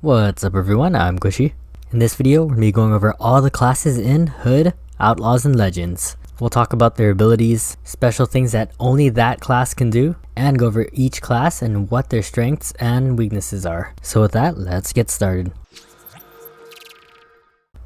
What's up everyone, I'm Gooshy. In this video, we're going to be going over all the classes in Hood, Outlaws, and Legends. We'll talk about their abilities, special things that only that class can do, and go over each class and what their strengths and weaknesses are. So with that, let's get started.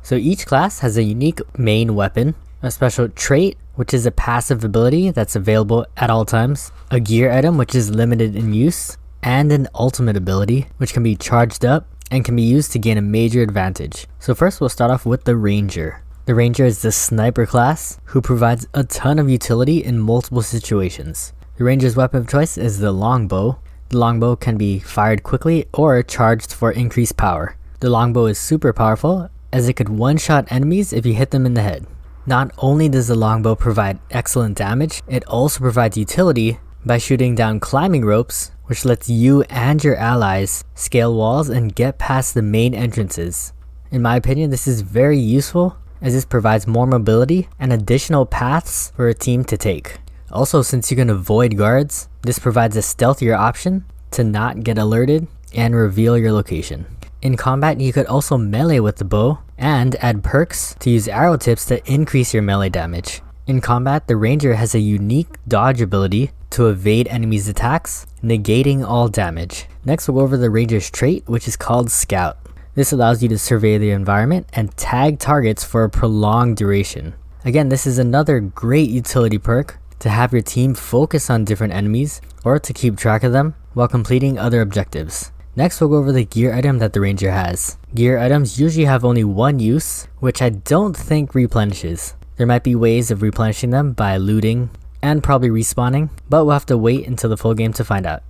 So each class has a unique main weapon, a special trait, which is a passive ability that's available at all times, a gear item which is limited in use, and an ultimate ability which can be charged up and can be used to gain a major advantage. So first we'll start off with the Ranger. The Ranger is the sniper class who provides a ton of utility in multiple situations. The Ranger's weapon of choice is the longbow. The longbow can be fired quickly or charged for increased power. The longbow is super powerful as it could one-shot enemies if you hit them in the head. Not only does the longbow provide excellent damage, it also provides utility by shooting down climbing ropes, which lets you and your allies scale walls and get past the main entrances. In my opinion, this is very useful as this provides more mobility and additional paths for a team to take. Also, since you can avoid guards, this provides a stealthier option to not get alerted and reveal your location. In combat, you could also melee with the bow and add perks to use arrow tips to increase your melee damage. In combat, the Ranger has a unique dodge ability to evade enemies' attacks, negating all damage. Next we'll go over the Ranger's trait, which is called Scout. This allows you to survey the environment and tag targets for a prolonged duration. Again, this is another great utility perk to have your team focus on different enemies or to keep track of them while completing other objectives. Next we'll go over the gear item that the Ranger has. Gear items usually have only one use, which I don't think replenishes. There might be ways of replenishing them by looting and probably respawning, but we'll have to wait until the full game to find out.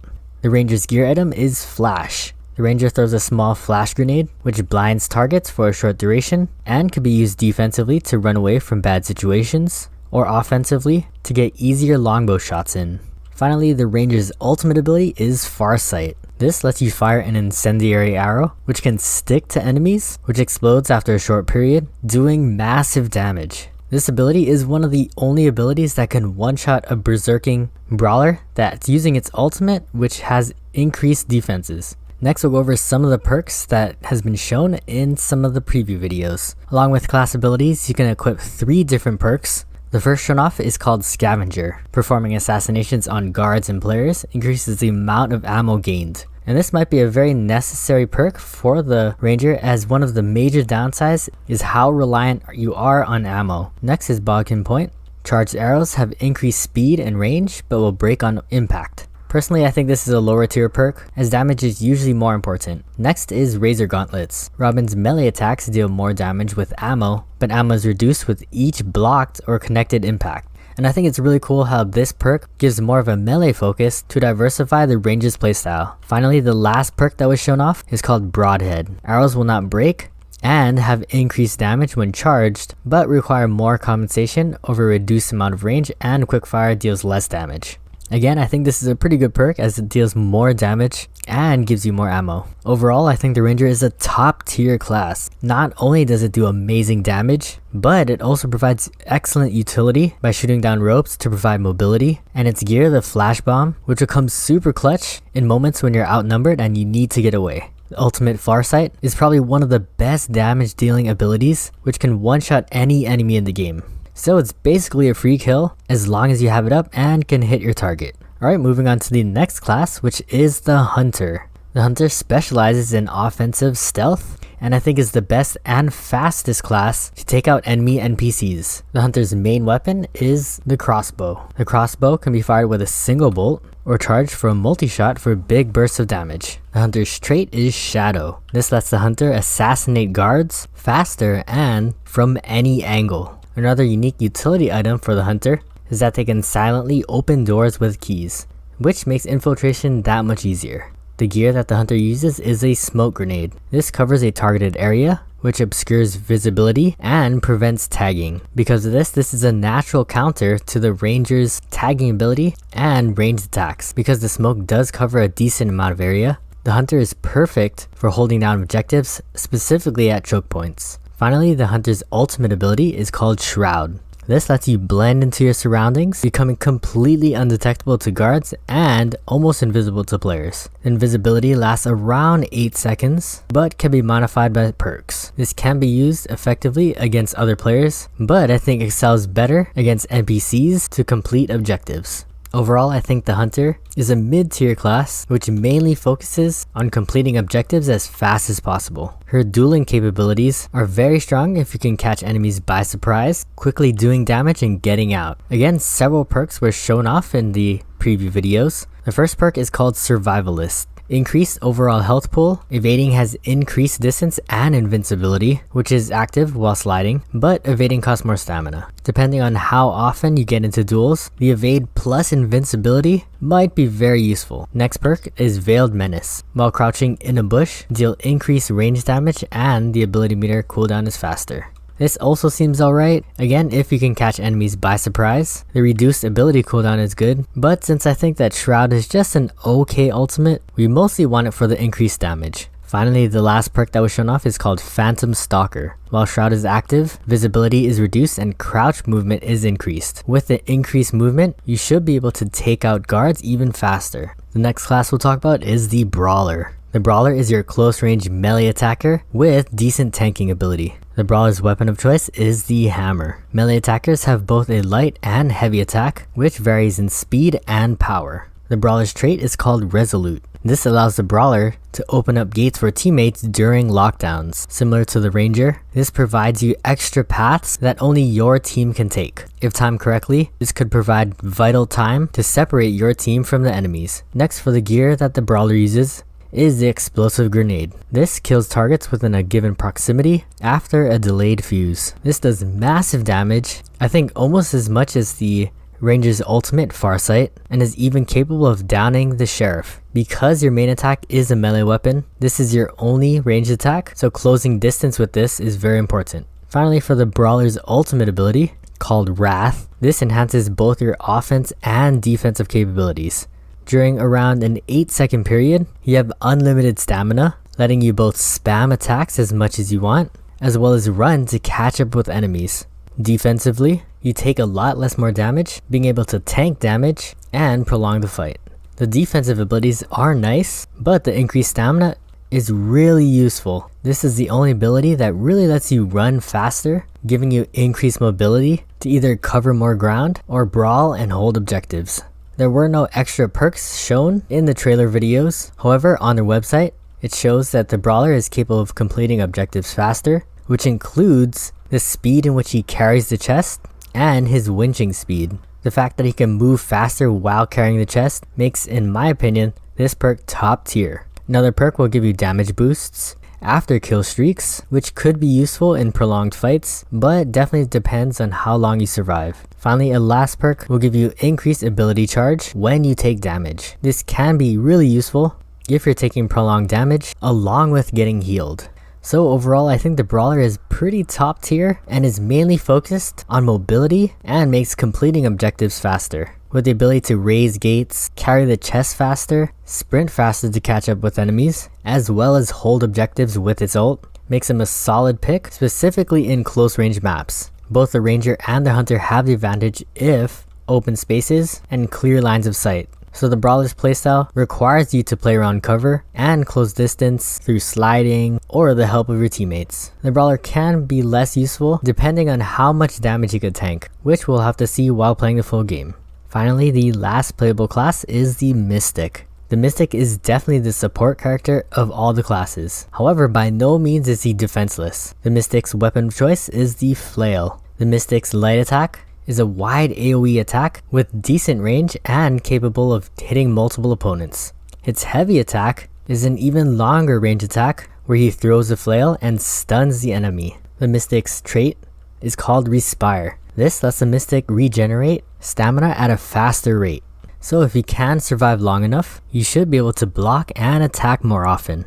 The Ranger's gear item is Flash. The Ranger throws a small flash grenade which blinds targets for a short duration and can be used defensively to run away from bad situations or offensively to get easier longbow shots in. Finally, the Ranger's ultimate ability is Farsight. This lets you fire an incendiary arrow which can stick to enemies, which explodes after a short period, doing massive damage. This ability is one of the only abilities that can one-shot a berserking brawler that's using its ultimate, which has increased defenses. Next we'll go over some of the perks that has been shown in some of the preview videos. Along with class abilities, you can equip 3 different perks. The first shown off is called Scavenger. Performing assassinations on guards and players increases the amount of ammo gained. And this might be a very necessary perk for the Ranger, as one of the major downsides is how reliant you are on ammo. Next is Bodkin Point. Charged arrows have increased speed and range but will break on impact. Personally, I think this is a lower tier perk as damage is usually more important. Next is Razor Gauntlets. Robin's melee attacks deal more damage with ammo, but ammo is reduced with each blocked or connected impact. And I think it's really cool how this perk gives more of a melee focus to diversify the Ranger's playstyle. Finally, the last perk that was shown off is called Broadhead. Arrows will not break and have increased damage when charged, but require more compensation over a reduced amount of range, and quickfire deals less damage. Again, I think this is a pretty good perk as it deals more damage and gives you more ammo. Overall, I think the Ranger is a top tier class. Not only does it do amazing damage, but it also provides excellent utility by shooting down ropes to provide mobility, and its gear, the Flash Bomb, which will come super clutch in moments when you're outnumbered and you need to get away. The ultimate Farsight is probably one of the best damage dealing abilities, which can one-shot any enemy in the game. So it's basically a free kill as long as you have it up and can hit your target. Alright, moving on to the next class, which is the Hunter. The Hunter specializes in offensive stealth and I think is the best and fastest class to take out enemy NPCs. The Hunter's main weapon is the crossbow. The crossbow can be fired with a single bolt or charged for a multi-shot for big bursts of damage. The Hunter's trait is Shadow. This lets the Hunter assassinate guards faster and from any angle. Another unique utility item for the Hunter is that they can silently open doors with keys, which makes infiltration that much easier. The gear that the Hunter uses is a smoke grenade. This covers a targeted area, which obscures visibility and prevents tagging. Because of this, this is a natural counter to the Ranger's tagging ability and ranged attacks. Because the smoke does cover a decent amount of area, the Hunter is perfect for holding down objectives, specifically at choke points. Finally, the Hunter's ultimate ability is called Shroud. This lets you blend into your surroundings, becoming completely undetectable to guards and almost invisible to players. Invisibility lasts around 8 seconds, but can be modified by perks. This can be used effectively against other players, but I think excels better against NPCs to complete objectives. Overall, I think the Hunter is a mid-tier class which mainly focuses on completing objectives as fast as possible. Her dueling capabilities are very strong if you can catch enemies by surprise, quickly doing damage and getting out. Again, several perks were shown off in the preview videos. The first perk is called Survivalist. Increased overall health pool. Evading has increased distance and invincibility, which is active while sliding, but evading costs more stamina. Depending on how often you get into duels, the evade plus invincibility might be very useful. Next perk is Veiled Menace. While crouching in a bush, deal increased range damage and the ability meter cooldown is faster. This also seems alright, again if you can catch enemies by surprise. The reduced ability cooldown is good, but since I think that Shroud is just an okay ultimate, we mostly want it for the increased damage. Finally, the last perk that was shown off is called Phantom Stalker. While Shroud is active, visibility is reduced and crouch movement is increased. With the increased movement, you should be able to take out guards even faster. The next class we'll talk about is the Brawler. The Brawler is your close range melee attacker with decent tanking ability. The Brawler's weapon of choice is the hammer. Melee attackers have both a light and heavy attack, which varies in speed and power. The Brawler's trait is called Resolute. This allows the Brawler to open up gates for teammates during lockdowns. Similar to the Ranger, this provides you extra paths that only your team can take. If timed correctly, this could provide vital time to separate your team from the enemies. Next, for the gear that the Brawler uses, is the Explosive Grenade. This kills targets within a given proximity after a delayed fuse. This does massive damage, I think almost as much as the Ranger's ultimate Farsight, and is even capable of downing the Sheriff. Because your main attack is a melee weapon, this is your only ranged attack, so closing distance with this is very important. Finally, for the Brawler's ultimate ability, called Wrath, this enhances both your offense and defensive capabilities. During around an 8-second period, you have unlimited stamina, letting you both spam attacks as much as you want, as well as run to catch up with enemies. Defensively, you take a lot less more damage, being able to tank damage and prolong the fight. The defensive abilities are nice, but the increased stamina is really useful. This is the only ability that really lets you run faster, giving you increased mobility to either cover more ground or brawl and hold objectives. There were no extra perks shown in the trailer videos. However, on their website, it shows that the Brawler is capable of completing objectives faster, which includes the speed in which he carries the chest and his winching speed. The fact that he can move faster while carrying the chest makes, in my opinion, this perk top tier. Another perk will give you damage boosts after kill streaks, which could be useful in prolonged fights, but definitely depends on how long you survive. Finally, a last perk will give you increased ability charge when you take damage. This can be really useful if you're taking prolonged damage along with getting healed. So overall, I think the Brawler is pretty top tier and is mainly focused on mobility and makes completing objectives faster. With the ability to raise gates, carry the chest faster, sprint faster to catch up with enemies, as well as hold objectives with its ult, makes him a solid pick, specifically in close range maps. Both the Ranger and the Hunter have the advantage if open spaces and clear lines of sight. So the Brawler's playstyle requires you to play around cover and close distance through sliding or the help of your teammates. The Brawler can be less useful depending on how much damage he could tank, which we'll have to see while playing the full game. Finally, the last playable class is the Mystic. The Mystic is definitely the support character of all the classes. However, by no means is he defenseless. The Mystic's weapon of choice is the Flail. The Mystic's light attack is a wide AoE attack with decent range and capable of hitting multiple opponents. Its heavy attack is an even longer range attack where he throws a flail and stuns the enemy. The Mystic's trait is called Respire. This lets the Mystic regenerate stamina at a faster rate. So if you can survive long enough, you should be able to block and attack more often.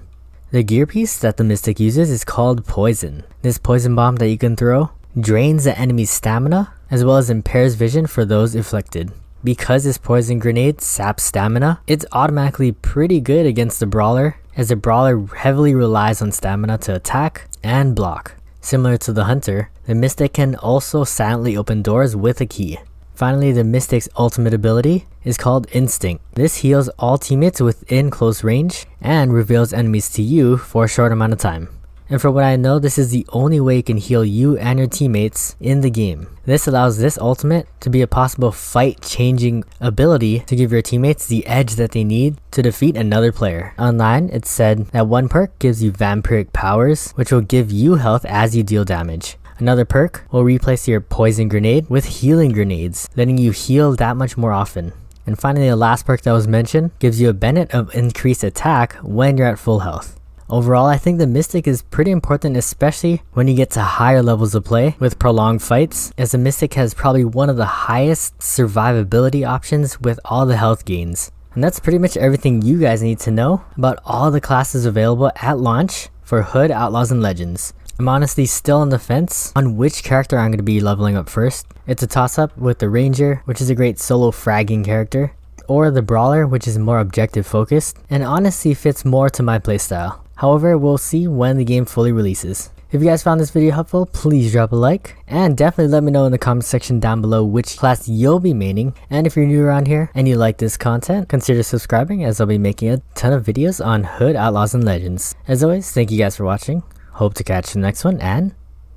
The gear piece that the Mystic uses is called Poison. This poison bomb that you can throw drains the enemy's stamina as well as impairs vision for those afflicted. Because this poison grenade saps stamina, it's automatically pretty good against the Brawler, as the Brawler heavily relies on stamina to attack and block. Similar to the Hunter, the Mystic can also silently open doors with a key. Finally, the Mystic's ultimate ability is called Instinct. This heals all teammates within close range and reveals enemies to you for a short amount of time. And for what I know, this is the only way you can heal you and your teammates in the game. This allows this ultimate to be a possible fight-changing ability to give your teammates the edge that they need to defeat another player. Online, it's said that one perk gives you vampiric powers, which will give you health as you deal damage. Another perk will replace your poison grenade with healing grenades, letting you heal that much more often. And finally, the last perk that was mentioned gives you a benefit of increased attack when you're at full health. Overall, I think the Mystic is pretty important, especially when you get to higher levels of play with prolonged fights, as the Mystic has probably one of the highest survivability options with all the health gains. And that's pretty much everything you guys need to know about all the classes available at launch for Hood, Outlaws, and Legends. I'm honestly still on the fence on which character I'm going to be leveling up first. It's a toss-up with the Ranger, which is a great solo fragging character, or the Brawler, which is more objective focused, and honestly fits more to my playstyle. However, we'll see when the game fully releases. If you guys found this video helpful, please drop a like, and definitely let me know in the comment section down below which class you'll be maining. And if you're new around here and you like this content, consider subscribing, as I'll be making a ton of videos on Hood, Outlaws, and Legends. As always, thank you guys for watching. Hope to catch you in the next one, and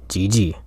GG.